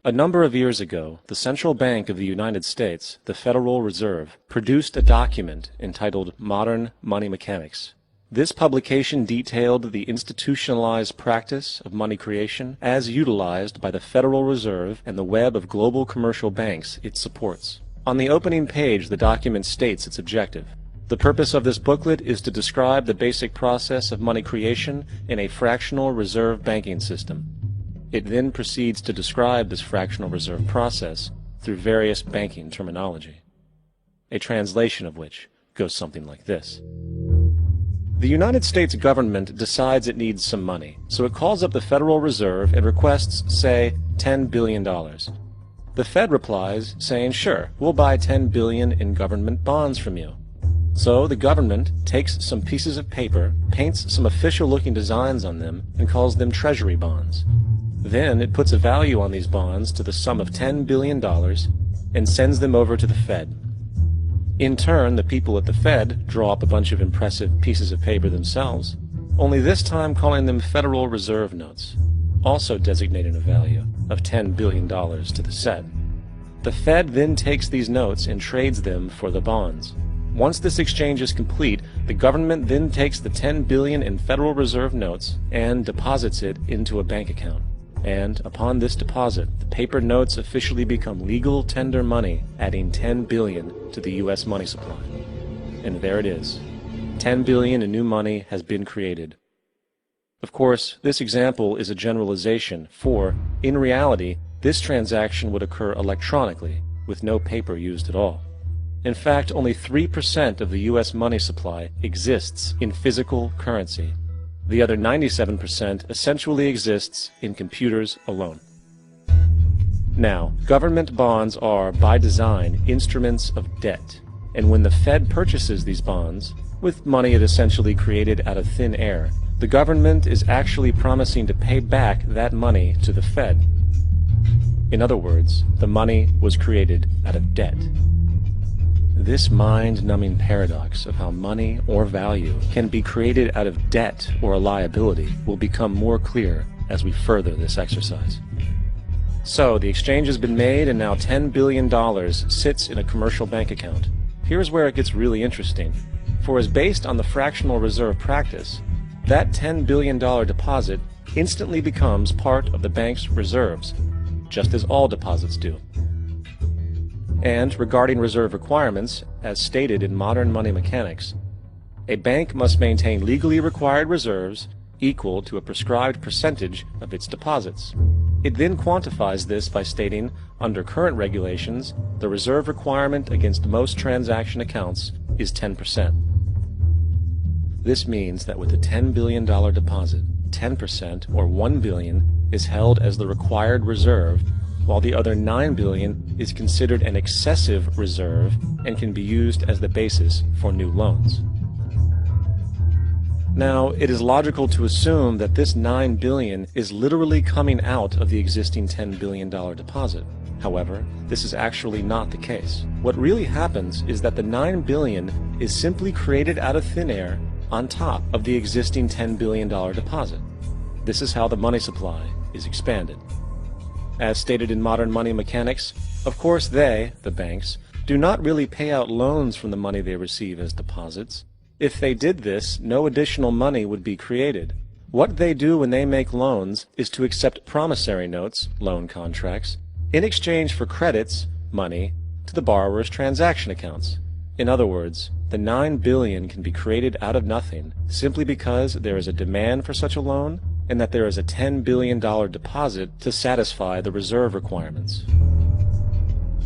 A number of years ago, the Central Bank of the United States, the Federal Reserve, produced a document entitled Modern Money Mechanics. This publication detailed the institutionalized practice of money creation as utilized by the Federal Reserve and the web of global commercial banks it supports. On the opening page, the document states its objective. The purpose of this booklet is to describe the basic process of money creation in a fractional reserve banking system. It then proceeds to describe this fractional reserve process through various banking terminology, a translation of which goes something like this. The United States government decides it needs some money, so it calls up the Federal Reserve and requests, say, $10 billion. The Fed replies, saying, sure, we'll buy $10 billion in government bonds from you. So the government takes some pieces of paper, paints some official-looking designs on them, and calls them treasury bonds. Then it puts a value on these bonds to the sum of $10 billion and sends them over to the Fed. In turn, the people at the Fed draw up a bunch of impressive pieces of paper themselves, only this time calling them Federal Reserve notes, also designating a value of $10 billion to the set. The Fed then takes these notes and trades them for the bonds. Once this exchange is complete, the government then takes the $10 billion in Federal Reserve notes and deposits it into a bank account. And upon this deposit, the paper notes officially become legal tender money, adding $10 billion to the U.S. money supply. And there it is. $10 billion in new money has been created. Of course, this example is a generalization, for, in reality, this transaction would occur electronically, with no paper used at all. In fact, only 3% of the U.S. money supply exists in physical currency. The other 97% essentially exists in computers alone. Now, government bonds are, by design, instruments of debt, and when the Fed purchases these bonds, with money it essentially created out of thin air, the government is actually promising to pay back that money to the Fed. In other words, the money was created out of debt. This mind-numbing paradox of how money or value can be created out of debt or a liability will become more clear as we further this exercise. So, the exchange has been made and now $10 billion sits in a commercial bank account. Here's where it gets really interesting. For as based on the fractional reserve practice, that $10 billion deposit instantly becomes part of the bank's reserves, just as all deposits do. And regarding reserve requirements, as stated in Modern Money Mechanics, a bank must maintain legally required reserves equal to a prescribed percentage of its deposits. It then quantifies this by stating, under current regulations, the reserve requirement against most transaction accounts is 10%. This means that with a $10 billion deposit, 10% or $1 billion is held as the required reserve, while the other $9 billion is considered an excessive reserve and can be used as the basis for new loans. Now, it is logical to assume that this $9 billion is literally coming out of the existing $10 billion deposit. However, this is actually not the case. What really happens is that the $9 billion is simply created out of thin air on top of the existing $10 billion deposit. This is how the money supply is expanded. As stated in Modern Money Mechanics, of course they, the banks, do not really pay out loans from the money they receive as deposits. If they did this, no additional money would be created. What they do when they make loans is to accept promissory notes, loan contracts, in exchange for credits, money, to the borrower's transaction accounts. In other words, the $9 billion can be created out of nothing simply because there is a demand for such a loan and that there is a $10 billion deposit to satisfy the reserve requirements.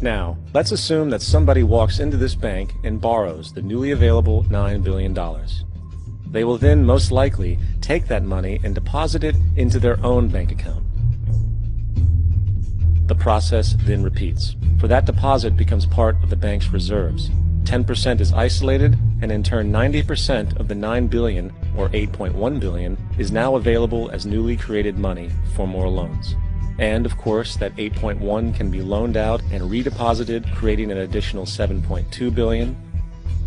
Now, let's assume that somebody walks into this bank and borrows the newly available $9 billion. They will then most likely take that money and deposit it into their own bank account. The process then repeats, for that deposit becomes part of the bank's reserves. 10% is isolated, and in turn 90% of the $9 billion, or $8.1 billion, is now available as newly created money for more loans. And, of course, that 8.1 can be loaned out and redeposited, creating an additional 7.2 billion,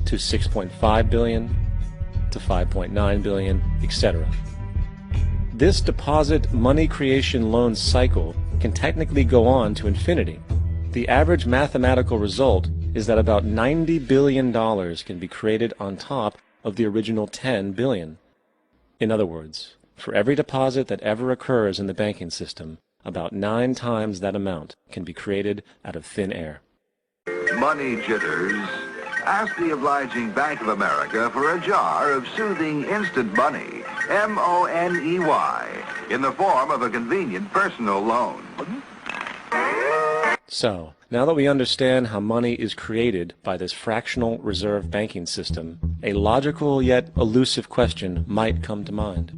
to 6.5 billion, to 5.9 billion, etc. This deposit money creation loan cycle can technically go on to infinity. The average mathematical result is that about $90 billion can be created on top of the original $10 billion. In other words, for every deposit that ever occurs in the banking system, about 9 times that amount can be created out of thin air. Money jitters? Ask the obliging Bank of America for a jar of soothing instant money, M-O-N-E-Y, in the form of a convenient personal loan. So, now that we understand how money is created by this fractional reserve banking system, a logical yet elusive question might come to mind.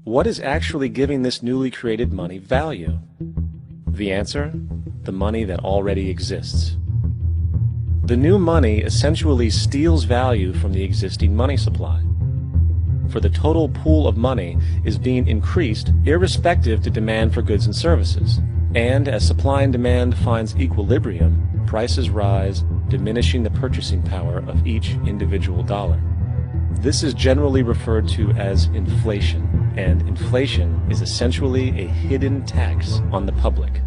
What is actually giving this newly created money value? The answer? The money that already exists. The new money essentially steals value from the existing money supply. For the total pool of money is being increased irrespective to demand for goods and services. And as supply and demand finds equilibrium, prices rise, diminishing the purchasing power of each individual dollar. This is generally referred to as inflation, and inflation is essentially a hidden tax on the public.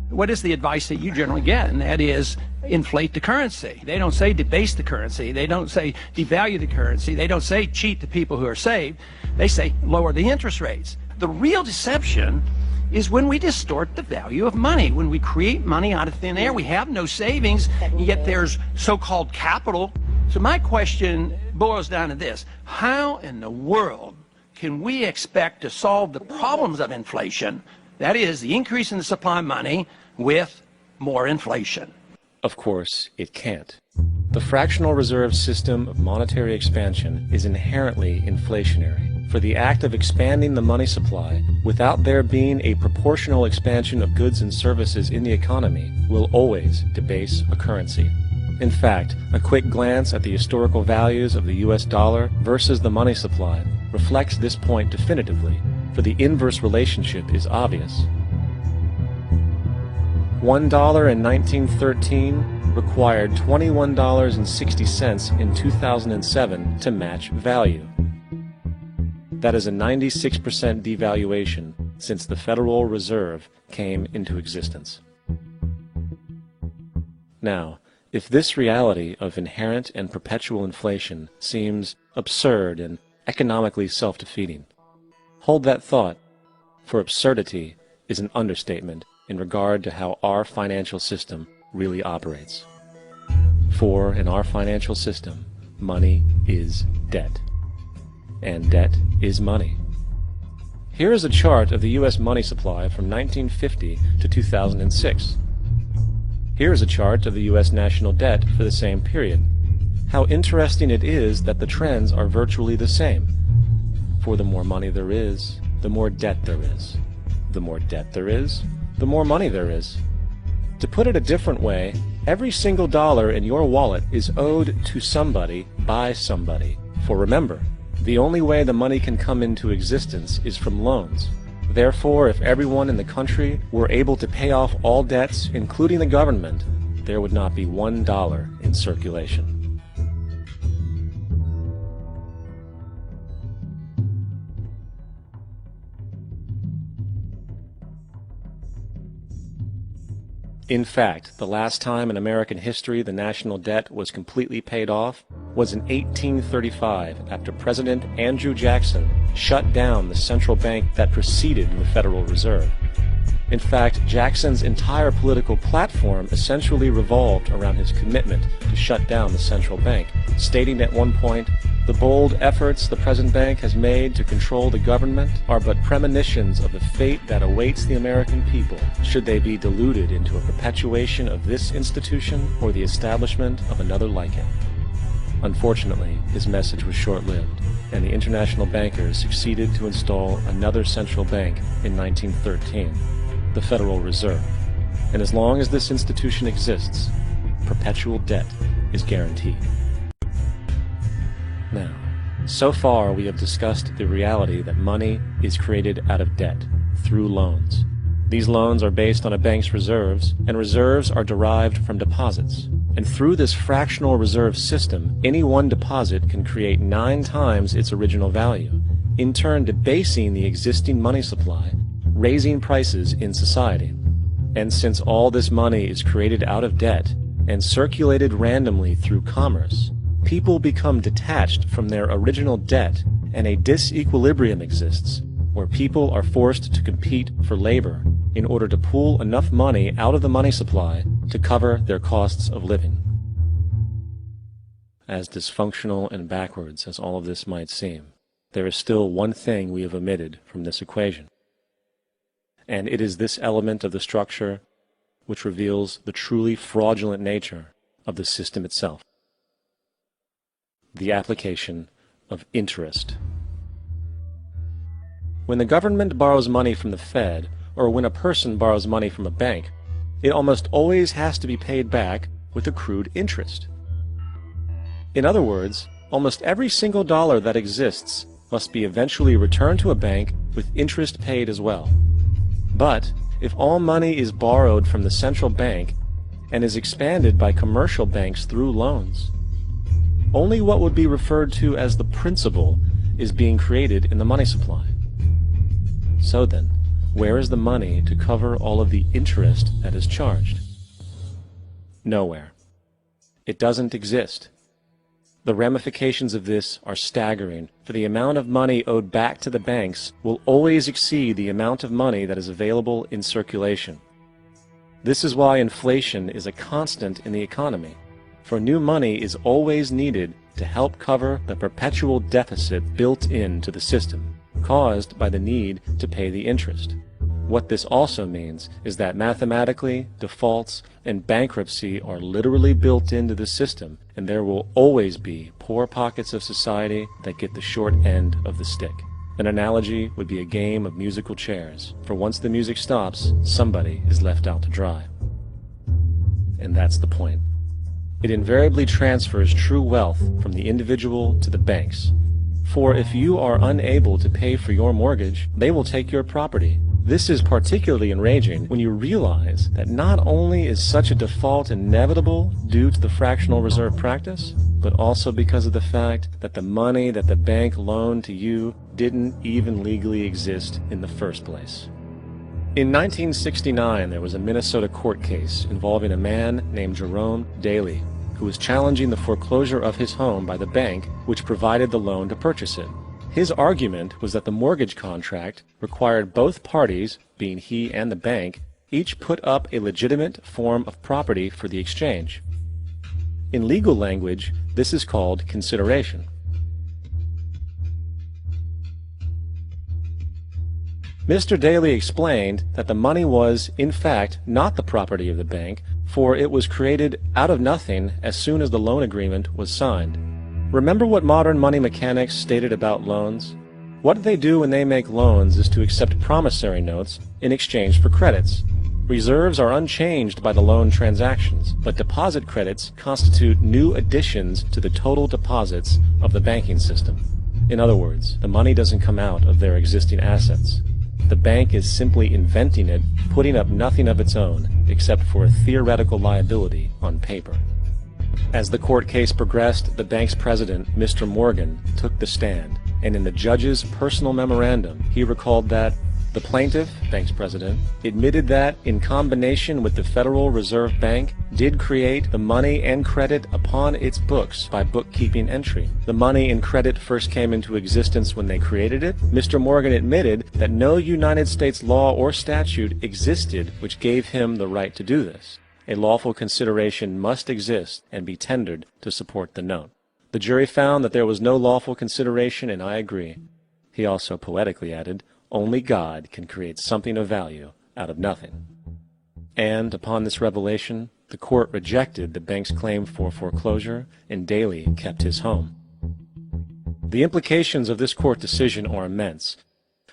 What is the advice that you generally get? And that is, inflate the currency. They don't say debase the currency. They don't say devalue the currency. They don't say cheat the people who are saved. They say lower the interest rates. The real deception is when we distort the value of money. When we create money out of thin air, we have no savings, yet there's so-called capital. So my question boils down to this: how in the world can we expect to solve the problems of inflation, that is, the increase in the supply of money, with more inflation? Of course, it can't. The fractional reserve system of monetary expansion is inherently inflationary. For the act of expanding the money supply, without there being a proportional expansion of goods and services in the economy, will always debase a currency. In fact, a quick glance at the historical values of the US dollar versus the money supply reflects this point definitively, for the inverse relationship is obvious. $1 in 1913 required $21.60 in 2007 to match value. That is a 96% devaluation since the Federal Reserve came into existence. Now, if this reality of inherent and perpetual inflation seems absurd and economically self-defeating, hold that thought, for absurdity is an understatement in regard to how our financial system really operates. For in our financial system, money is debt. And debt is money. Here is a chart of the U.S. money supply from 1950 to 2006. Here is a chart of the U.S. national debt for the same period. How interesting it is that the trends are virtually the same. For the more money there is, the more debt there is. The more debt there is, the more money there is. To put it a different way, every single dollar in your wallet is owed to somebody by somebody. For remember, the only way the money can come into existence is from loans. Therefore, if everyone in the country were able to pay off all debts, including the government, there would not be $1 in circulation. In fact, the last time in American history the national debt was completely paid off was in 1835 after President Andrew Jackson shut down the central bank that preceded the Federal Reserve. In fact, Jackson's entire political platform essentially revolved around his commitment to shut down the central bank, stating at one point, "The bold efforts the present bank has made to control the government are but premonitions of the fate that awaits the American people, should they be deluded into a perpetuation of this institution or the establishment of another like it." Unfortunately, his message was short-lived, and the international bankers succeeded to install another central bank in 1913, the Federal Reserve. And as long as this institution exists, perpetual debt is guaranteed. Now, so far we have discussed the reality that money is created out of debt, through loans. These loans are based on a bank's reserves, and reserves are derived from deposits. And through this fractional reserve system, any one deposit can create 9 times its original value, in turn debasing the existing money supply, raising prices in society. And since all this money is created out of debt and circulated randomly through commerce, people become detached from their original debt, and a disequilibrium exists where people are forced to compete for labor in order to pool enough money out of the money supply to cover their costs of living. As dysfunctional and backwards as all of this might seem, there is still one thing we have omitted from this equation. And it is this element of the structure which reveals the truly fraudulent nature of the system itself: the application of interest. When the government borrows money from the Fed, or when a person borrows money from a bank, it almost always has to be paid back with accrued interest. In other words, almost every single dollar that exists must be eventually returned to a bank with interest paid as well. But if all money is borrowed from the central bank and is expanded by commercial banks through loans, only what would be referred to as the principal is being created in the money supply. So then, where is the money to cover all of the interest that is charged? Nowhere. It doesn't exist. The ramifications of this are staggering, for the amount of money owed back to the banks will always exceed the amount of money that is available in circulation. This is why inflation is a constant in the economy, for new money is always needed to help cover the perpetual deficit built into the system, caused by the need to pay the interest. What this also means is that mathematically, defaults and bankruptcy are literally built into the system, and there will always be poor pockets of society that get the short end of the stick. An analogy would be a game of musical chairs, for once the music stops, somebody is left out to dry. And that's the point. It invariably transfers true wealth from the individual to the banks. For if you are unable to pay for your mortgage, they will take your property. This is particularly enraging when you realize that not only is such a default inevitable due to the fractional reserve practice, but also because of the fact that the money that the bank loaned to you didn't even legally exist in the first place. In 1969, there was a Minnesota court case involving a man named Jerome Daley, who was challenging the foreclosure of his home by the bank which provided the loan to purchase it. His argument was that the mortgage contract required both parties, being he and the bank, each put up a legitimate form of property for the exchange. In legal language, this is called consideration. Mr. Daley explained that the money was, in fact, not the property of the bank, for it was created out of nothing as soon as the loan agreement was signed. Remember what modern money mechanics stated about loans? What they do when they make loans is to accept promissory notes in exchange for credits. Reserves are unchanged by the loan transactions, but deposit credits constitute new additions to the total deposits of the banking system. In other words, the money doesn't come out of their existing assets. The bank is simply inventing it, putting up nothing of its own, except for a theoretical liability on paper. As the court case progressed, the bank's president, Mr. Morgan, took the stand, and in the judge's personal memorandum, he recalled that the plaintiff, bank's president, admitted that, in combination with the Federal Reserve Bank, did create the money and credit upon its books by bookkeeping entry. The money and credit first came into existence when they created it. Mr. Morgan admitted that no United States law or statute existed which gave him the right to do this. A lawful consideration must exist and be tendered to support the note. The jury found that there was no lawful consideration, and I agree. He also poetically added, only God can create something of value out of nothing. And upon this revelation, the court rejected the bank's claim for foreclosure, and Daley kept his home. The implications of this court decision are immense.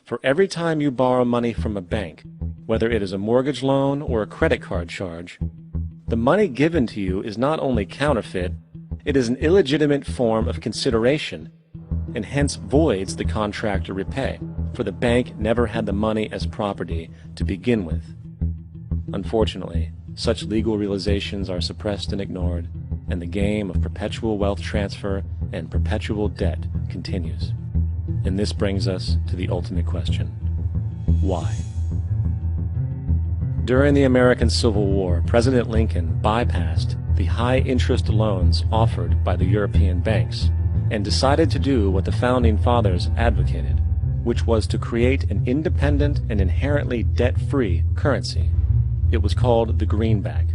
For every time you borrow money from a bank, whether it is a mortgage loan or a credit card charge, the money given to you is not only counterfeit, it is an illegitimate form of consideration, and hence voids the contract to repay, for the bank never had the money as property to begin with. Unfortunately, such legal realizations are suppressed and ignored, and the game of perpetual wealth transfer and perpetual debt continues. And this brings us to the ultimate question: why? During the American Civil War, President Lincoln bypassed the high-interest loans offered by the European banks and decided to do what the Founding Fathers advocated, which was to create an independent and inherently debt-free currency. It was called the greenback.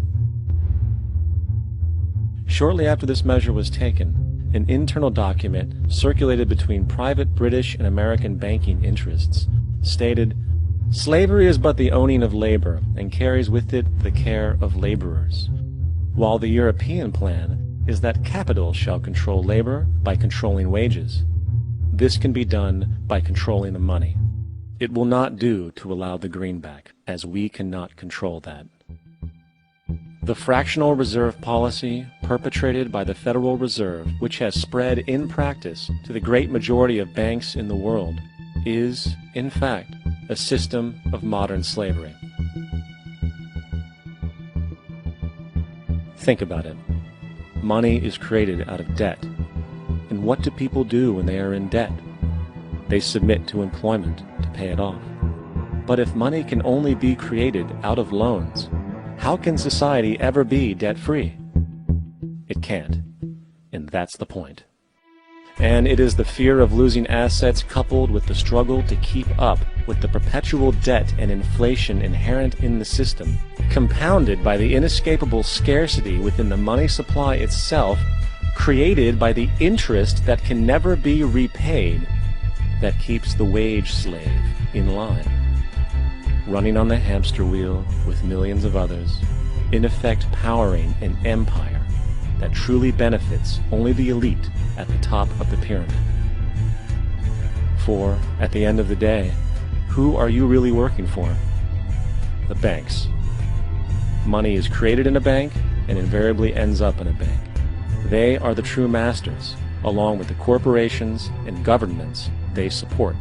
Shortly after this measure was taken, an internal document circulated between private British and American banking interests stated, "Slavery is but the owning of labor, and carries with it the care of laborers, while the European plan is that capital shall control labor by controlling wages. This can be done by controlling the money. It will not do to allow the greenback, as we cannot control that." The fractional reserve policy perpetrated by the Federal Reserve, which has spread in practice to the great majority of banks in the world, is, in fact, a system of modern slavery. Think about it. Money is created out of debt. And what do people do when they are in debt? They submit to employment to pay it off. But if money can only be created out of loans, how can society ever be debt-free? It can't. And that's the point. And it is the fear of losing assets coupled with the struggle to keep up with the perpetual debt and inflation inherent in the system, compounded by the inescapable scarcity within the money supply itself, created by the interest that can never be repaid, that keeps the wage slave in line, running on the hamster wheel with millions of others, in effect powering an empire that truly benefits only the elite at the top of the pyramid. For, at the end of the day, who are you really working for? The banks. Money is created in a bank and invariably ends up in a bank. They are the true masters, along with the corporations and governments they support.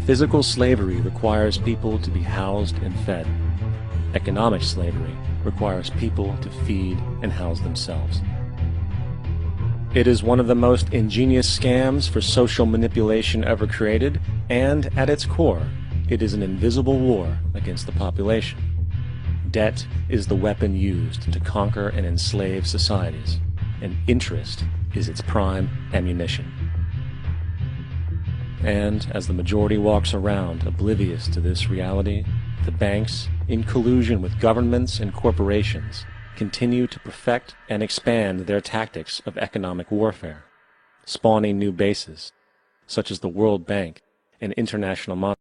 Physical slavery requires people to be housed and fed. Economic slavery requires people to feed and house themselves. It is one of the most ingenious scams for social manipulation ever created, and at its core, it is an invisible war against the population. Debt is the weapon used to conquer and enslave societies, and interest is its prime ammunition. And as the majority walks around oblivious to this reality, the banks, in collusion with governments and corporations, continue to perfect and expand their tactics of economic warfare, spawning new bases, such as the World Bank and International Monetary